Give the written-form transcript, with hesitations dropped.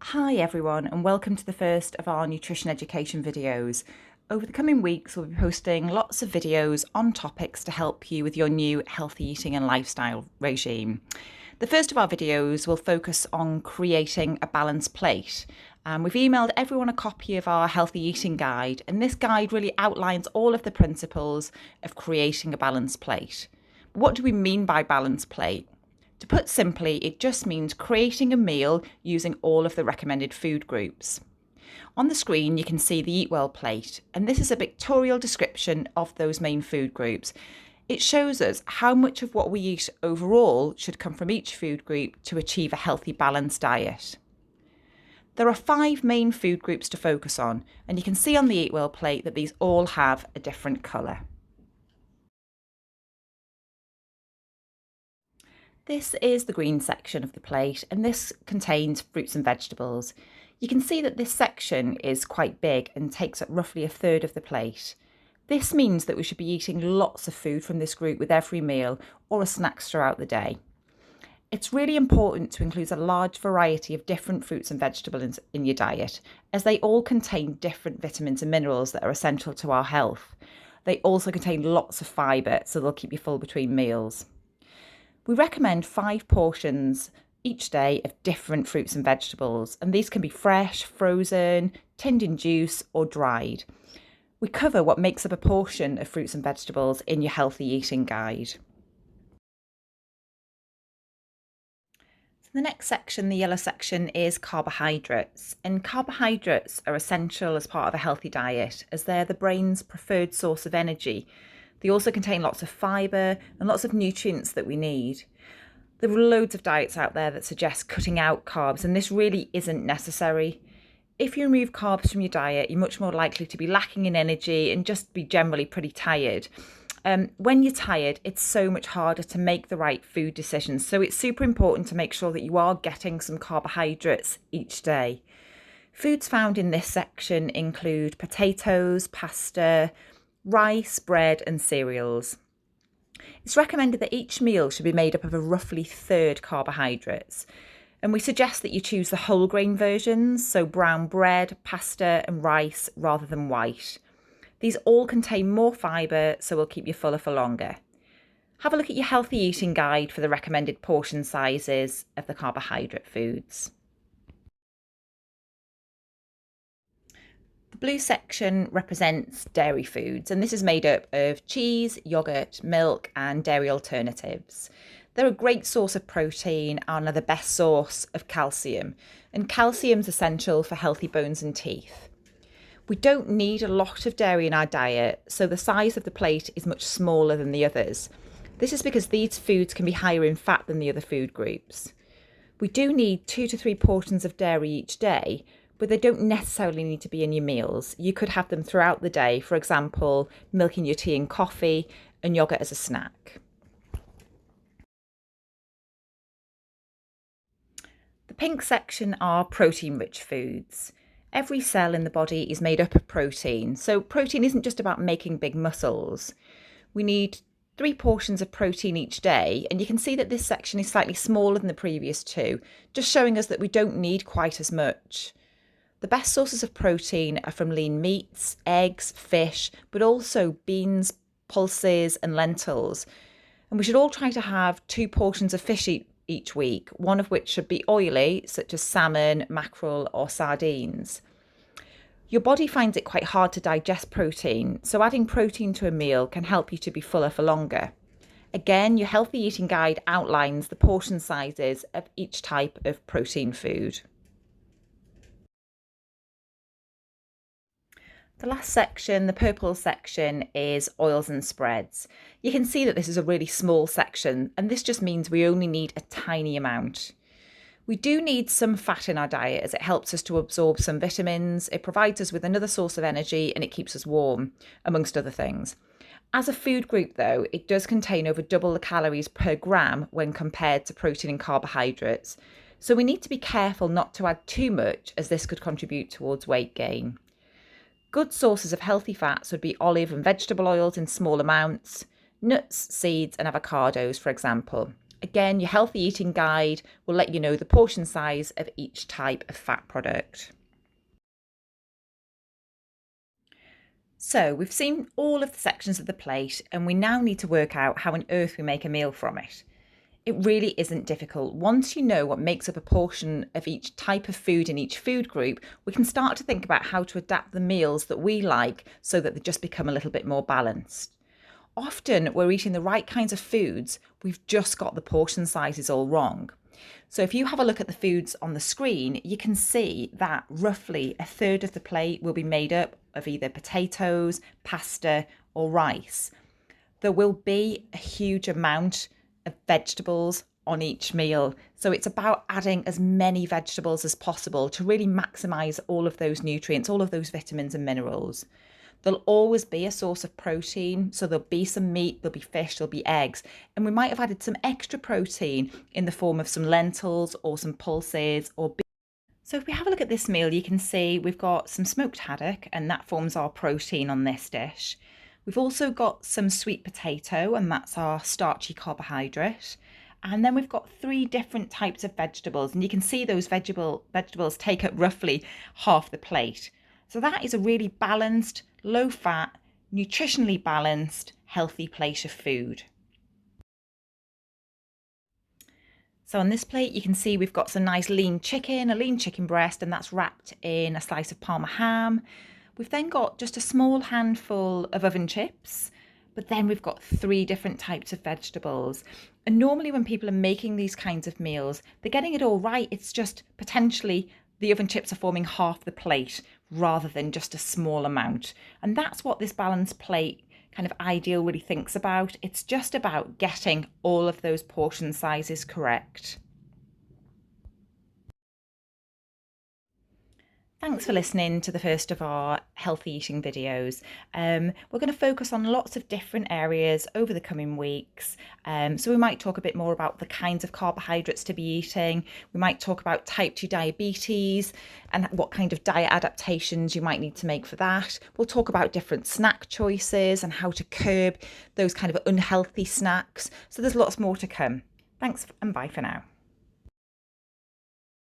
Hi everyone, and welcome to the first of our nutrition education videos. Over the coming weeks, we'll be posting lots of videos on topics to help you with your new healthy eating and lifestyle regime. The first of our videos will focus on creating a balanced plate. We've emailed everyone a copy of our healthy eating guide, and this guide really outlines all of the principles of creating a balanced plate. What do we mean by balanced plate? To put simply, it just means creating a meal using all of the recommended food groups. On the screen, you can see the Eat Well plate, and this is a pictorial description of those main food groups. It shows us how much of what we eat overall should come from each food group to achieve a healthy, balanced diet. There are 5 main food groups to focus on, and you can see on the Eat Well plate that these all have a different colour. This is the green section of the plate, and this contains fruits and vegetables. You can see that this section is quite big and takes up roughly a third of the plate. This means that we should be eating lots of food from this group with every meal or as snacks throughout the day. It's really important to include a large variety of different fruits and vegetables in your diet, as they all contain different vitamins and minerals that are essential to our health. They also contain lots of fibre, so they'll keep you full between meals. We recommend 5 portions each day of different fruits and vegetables, and these can be fresh, frozen, tinned in juice, or dried. We cover what makes up a portion of fruits and vegetables in your healthy eating guide. So the next section, the yellow section, is carbohydrates. And carbohydrates are essential as part of a healthy diet, as they're the brain's preferred source of energy. They also contain lots of fibre and lots of nutrients that we need. There are loads of diets out there that suggest cutting out carbs, and this really isn't necessary. If you remove carbs from your diet, you're much more likely to be lacking in energy and just be generally pretty tired. When you're tired, it's so much harder to make the right food decisions. So it's super important to make sure that you are getting some carbohydrates each day. Foods found in this section include potatoes, pasta, rice, bread, and cereals. It's recommended that each meal should be made up of a roughly third carbohydrates. And we suggest that you choose the whole grain versions, so brown bread, pasta, and rice rather than white. These all contain more fibre, so will keep you fuller for longer. Have a look at your healthy eating guide for the recommended portion sizes of the carbohydrate foods. The blue section represents dairy foods, and this is made up of cheese, yogurt, milk, and dairy alternatives. They're a great source of protein and are the best source of calcium, and calcium is essential for healthy bones and teeth. We don't need a lot of dairy in our diet, so the size of the plate is much smaller than the others. This is because these foods can be higher in fat than the other food groups. We do need 2 to 3 portions of dairy each day, but they don't necessarily need to be in your meals. You could have them throughout the day, for example, milk in your tea and coffee, and yogurt as a snack. The pink section are protein-rich foods. Every cell in the body is made up of protein, so protein isn't just about making big muscles. We need 3 portions of protein each day, and you can see that this section is slightly smaller than the previous 2, just showing us that we don't need quite as much. The best sources of protein are from lean meats, eggs, fish, but also beans, pulses, and lentils. And we should all try to have 2 portions of fish each week, one of which should be oily, such as salmon, mackerel, or sardines. Your body finds it quite hard to digest protein, so adding protein to a meal can help you to be fuller for longer. Again, your healthy eating guide outlines the portion sizes of each type of protein food. The last section, the purple section, is oils and spreads. You can see that this is a really small section, and this just means we only need a tiny amount. We do need some fat in our diet as it helps us to absorb some vitamins, it provides us with another source of energy, and it keeps us warm, amongst other things. As a food group though, it does contain over double the calories per gram when compared to protein and carbohydrates. So we need to be careful not to add too much, as this could contribute towards weight gain. Good sources of healthy fats would be olive and vegetable oils in small amounts, nuts, seeds, and avocados, for example. Again, your healthy eating guide will let you know the portion size of each type of fat product. So we've seen all of the sections of the plate, and we now need to work out how on earth we make a meal from it. It really isn't difficult. Once you know what makes up a portion of each type of food in each food group, we can start to think about how to adapt the meals that we like so that they just become a little bit more balanced. Often we're eating the right kinds of foods, we've just got the portion sizes all wrong. So if you have a look at the foods on the screen, you can see that roughly a third of the plate will be made up of either potatoes, pasta, or rice. There will be a huge amount of vegetables on each meal. So it's about adding as many vegetables as possible to really maximize all of those nutrients, all of those vitamins and minerals. There'll always be a source of protein. So there'll be some meat, there'll be fish, there'll be eggs. And we might have added some extra protein in the form of some lentils or some pulses or beef. So if we have a look at this meal, you can see we've got some smoked haddock, and that forms our protein on this dish. We've also got some sweet potato, and that's our starchy carbohydrate. And then we've got 3 different types of vegetables, and you can see those vegetables take up roughly half the plate. So that is a really balanced, low fat, nutritionally balanced, healthy plate of food. So on this plate, you can see we've got some nice lean chicken, a lean chicken breast, and that's wrapped in a slice of Parma ham. We've then got just a small handful of oven chips, but then we've got 3 different types of vegetables. And normally when people are making these kinds of meals, they're getting it all right. It's just potentially the oven chips are forming half the plate rather than just a small amount. And that's what this balanced plate kind of ideal really thinks about. It's just about getting all of those portion sizes correct. Thanks for listening to the first of our healthy eating videos. We're going to focus on lots of different areas over the coming weeks. So we might talk a bit more about the kinds of carbohydrates to be eating. We might talk about type 2 diabetes and what kind of diet adaptations you might need to make for that. We'll talk about different snack choices and how to curb those kind of unhealthy snacks. So there's lots more to come. Thanks and bye for now.